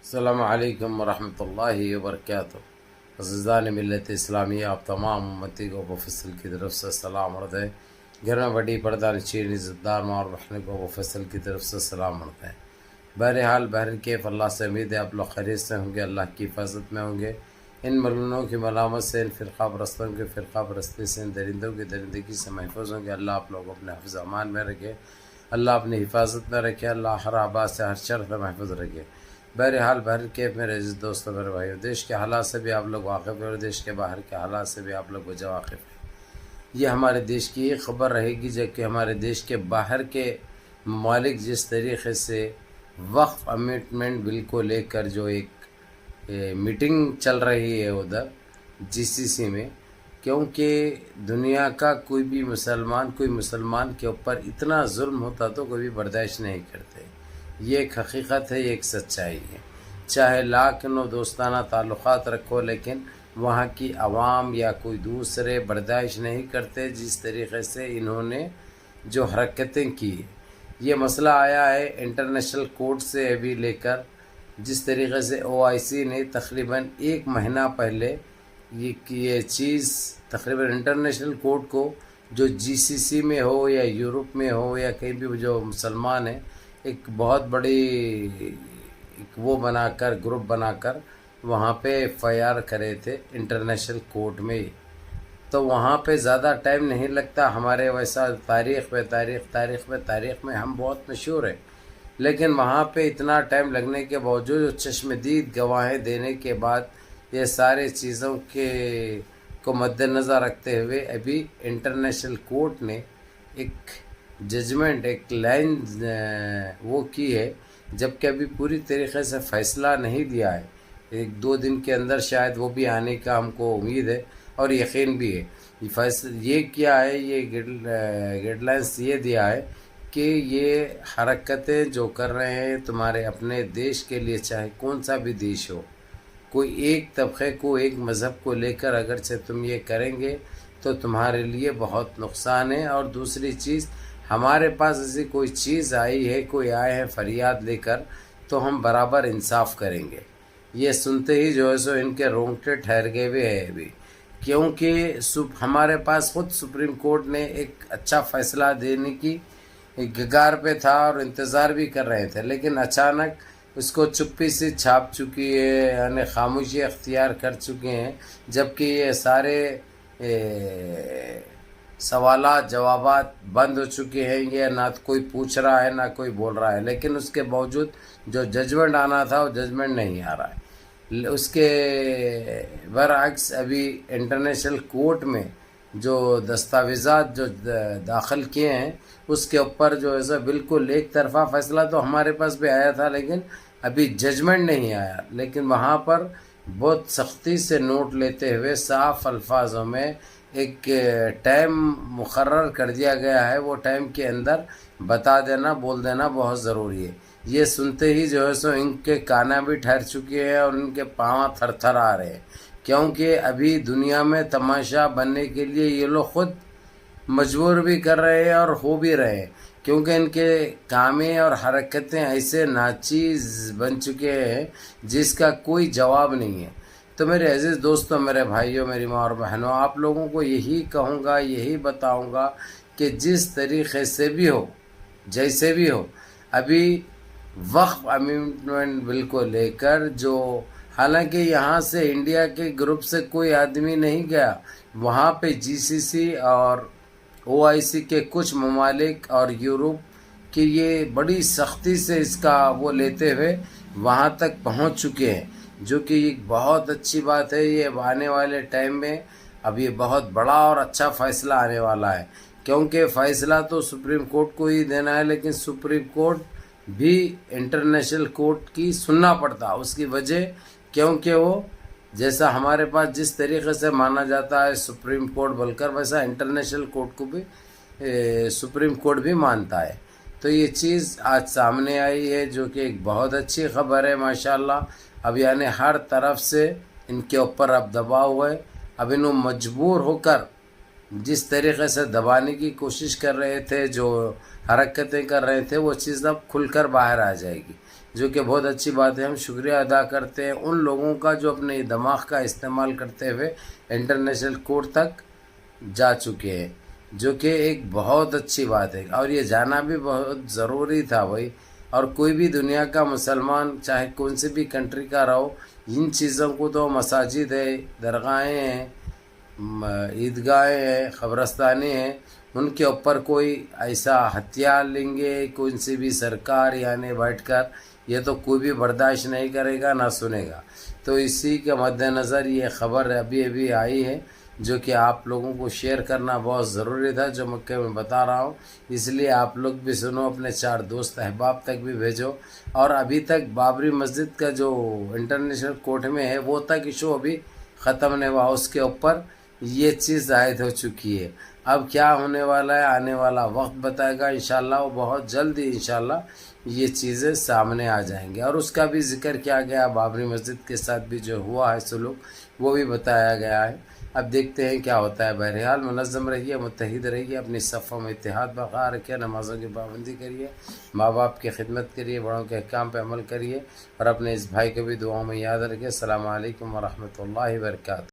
السلام علیکم ورحمۃ اللہ وبرکاتہ۔ عزیزان ملت اسلامیہ، آپ تمام امتی کو مفصل کی طرف سے سلام عرض ہے۔ گھر میں بڑی پردہ نشین عزت دار ماں اور بہن کو مفصل کی طرف سے سلام عرض ہے۔ بہرحال بہرکیف اللہ سے امید ہے آپ لوگ خیریت سے ہوں گے، اللہ کی حفاظت میں ہوں گے، ان ملونوں کی ملامت سے، ان فرقہ پرستوں کی فرقہ پرستی سے، ان درندوں کی درندگی سے محفوظ ہوں گے۔ اللہ آپ لوگ اپنے حفظ امان میں رکھے، اللہ اپنی حفاظت میں رکھے، اللہ ہر آباد سے ہر شر سے محفوظ رکھے۔ بہرحال بہرکیف میرے عزیز دوستوں، میرے بھائیوں، دیش کے حالات سے بھی آپ لوگ واقف ہیں اور دیش کے باہر کے حالات سے بھی آپ لوگ وجہ واقف ہیں۔ یہ ہمارے دیش کی ایک خبر رہے گی، جبکہ ہمارے دیش کے باہر کے ممالک جس طریقے سے وقف امینڈمنٹ بل کو لے کر جو ایک میٹنگ چل رہی ہے ادھر GCC میں، کیونکہ دنیا کا کوئی مسلمان کے اوپر اتنا ظلم ہوتا تو کوئی بھی برداشت نہیں کرتے۔ یہ ایک حقیقت ہے، یہ ایک سچائی ہے۔ چاہے لاکھ نو دوستانہ تعلقات رکھو، لیکن وہاں کی عوام یا کوئی دوسرے برداشت نہیں کرتے جس طریقے سے انہوں نے جو حرکتیں کی۔ یہ مسئلہ آیا ہے انٹرنیشنل کورٹ سے ابھی لے کر، جس طریقے سے OIC نے تقریباً ایک مہینہ پہلے یہ چیز تقریباً انٹرنیشنل کورٹ کو، جو GCC میں ہو یا یورپ میں ہو یا کہیں بھی جو مسلمان ہیں، ایک بہت بڑی وہ بنا کر گروپ بنا کر وہاں پہ FIR کرے تھے انٹرنیشنل کورٹ میں۔ تو وہاں پہ زیادہ ٹائم نہیں لگتا، ہمارے ویسا تاریخ میں ہم بہت مشہور ہیں، لیکن وہاں پہ اتنا ٹائم لگنے کے باوجود چشمدید گواہیں دینے کے بعد یہ سارے چیزوں کو مد نظر رکھتے ہوئے ابھی انٹرنیشنل کورٹ نے ایک ججمنٹ، ایک لائن وہ کی ہے، جبکہ ابھی پوری طریقے سے فیصلہ نہیں دیا ہے۔ ایک دو دن کے اندر شاید وہ بھی آنے کا ہم کو امید ہے اور یقین بھی ہے۔ یہ کیا ہے، یہ گائیڈ لائنس یہ دیا ہے کہ یہ حرکتیں جو کر رہے ہیں تمہارے اپنے دیش کے لیے، چاہے کون سا بھی دیش ہو، کوئی ایک طبقے کو، ایک مذہب کو لے کر اگرچہ تم یہ کریں گے تو تمہارے لیے بہت نقصان ہے۔ اور دوسری چیز، ہمارے پاس ایسی کوئی چیز آئی ہے، کوئی آئے ہیں فریاد لے کر، تو ہم برابر انصاف کریں گے۔ یہ سنتے ہی جو ہے سو ان کے رونگٹے ٹھہر گئے ہوئے ہیں ابھی، کیونکہ ہمارے پاس خود سپریم کورٹ نے ایک اچھا فیصلہ دینے کی کگار پہ تھا اور انتظار بھی کر رہے تھے، لیکن اچانک اس کو چپی سے چھاپ چکی ہے، یعنی خاموشی اختیار کر چکے ہیں، جبکہ یہ سارے سوالات جوابات بند ہو چکے ہیں۔ یہ نہ کوئی پوچھ رہا ہے نہ کوئی بول رہا ہے، لیکن اس کے باوجود جو ججمنٹ آنا تھا وہ ججمنٹ نہیں آ رہا ہے۔ اس کے برعکس ابھی انٹرنیشنل کورٹ میں جو دستاویزات جو داخل کیے ہیں، اس کے اوپر جو ہے بالکل ایک طرفہ فیصلہ تو ہمارے پاس بھی آیا تھا، لیکن ابھی ججمنٹ نہیں آیا۔ لیکن وہاں پر بہت سختی سے نوٹ لیتے ہوئے صاف الفاظوں میں ایک ٹائم مقرر کر دیا گیا ہے، وہ ٹائم کے اندر بتا دینا، بول دینا بہت ضروری ہے۔ یہ سنتے ہی جو ہے سو ان کے کانا بھی ٹھہر چکے ہیں اور ان کے پاؤں تھر تھر آ رہے ہیں، کیونکہ ابھی دنیا میں تماشا بننے کے لیے یہ لوگ خود مجبور بھی کر رہے ہیں اور ہو بھی رہے ہیں، کیونکہ ان کے کامیں اور حرکتیں ایسے ناچیز بن چکے ہیں جس کا کوئی جواب نہیں ہے۔ تو میرے عزیز دوستوں، میرے بھائیوں، میری ماں اور بہنوں، آپ لوگوں کو یہی کہوں گا، یہی بتاؤں گا کہ جس طریقے سے بھی ہو، جیسے بھی ہو، ابھی وقف امینڈمنٹ بل کو لے کر جو، حالانکہ یہاں سے انڈیا کے گروپ سے کوئی آدمی نہیں گیا، وہاں پہ GCC اور OIC کے کچھ ممالک اور یورپ کی یہ بڑی سختی سے اس کا وہ لیتے ہوئے وہاں تک پہنچ چکے ہیں، جو کہ ایک بہت اچھی بات ہے۔ یہ آنے والے ٹائم میں اب یہ بہت بڑا اور اچھا فیصلہ آنے والا ہے، کیونکہ فیصلہ تو سپریم کورٹ کو ہی دینا ہے، لیکن سپریم کورٹ بھی انٹرنیشنل کورٹ کی سننا پڑتا، اس کی وجہ کیونکہ وہ جیسا ہمارے پاس جس طریقے سے مانا جاتا ہے سپریم کورٹ بول کر، ویسا انٹرنیشنل کورٹ کو بھی سپریم کورٹ بھی مانتا ہے۔ تو یہ چیز آج سامنے آئی ہے، جو کہ ایک بہت اچھی خبر ہے ماشاءاللہ۔ اب یعنی ہر طرف سے ان کے اوپر اب دباؤ ہے، اب انہوں مجبور ہو کر جس طریقے سے دبانے کی کوشش کر رہے تھے، جو حرکتیں کر رہے تھے، وہ چیز اب کھل کر باہر آ جائے گی، جو کہ بہت اچھی بات ہے. ہم شکریہ ادا کرتے ہیں ان لوگوں کا جو اپنے دماغ کا استعمال کرتے ہوئے انٹرنیشنل کورٹ تک جا چکے ہیں، جو کہ ایک بہت اچھی بات ہے، اور یہ جانا بھی بہت ضروری تھا بھائی. اور کوئی بھی دنیا کا مسلمان چاہے کون سی بھی کنٹری کا رہو، ان چیزوں کو تو مساجد ہے، درگاہیں ہیں، عیدگاہیں ہیں، قبرستانیں ہیں، ان کے اوپر کوئی ایسا ہتھیار لیں گے کون سی بھی سرکار یعنی بیٹھ کر، یہ تو کوئی بھی برداشت نہیں کرے گا نہ سنے گا. تو اسی کے مد نظر یہ خبر ابھی آئی ہے، جو کہ آپ لوگوں کو شیئر کرنا بہت ضروری تھا، جو میں بتا رہا ہوں. اس لیے آپ لوگ بھی سنو، اپنے 4 دوست احباب تک بھی بھیجو. اور ابھی تک بابری مسجد کا جو انٹرنیشنل کورٹ میں ہے وہ تک ایشو ابھی ختم نہیں ہوا، اس کے اوپر یہ چیز عائد ہو چکی ہے. اب کیا ہونے والا ہے آنے والا وقت بتائے گا انشاءاللہ. وہ بہت جلد ہی انشاءاللہ یہ چیزیں سامنے آ جائیں گے. اور اس کا بھی ذکر کیا گیا، بابری مسجد کے ساتھ بھی جو ہوا ہے سلوک وہ بھی بتایا گیا ہے. اب دیکھتے ہیں کیا ہوتا ہے. بہرحال منظم رہیے، متحد رہیے، اپنی صفوں میں اتحاد برقرار رکھیے، نمازوں کی پابندی کریے، ماں باپ کی خدمت کریے، بڑوں کے احکام پہ عمل کریے، اور اپنے اس بھائی کو بھی دعاؤں میں یاد رکھیے. السلام علیکم ورحمۃ اللہ وبرکاتہ.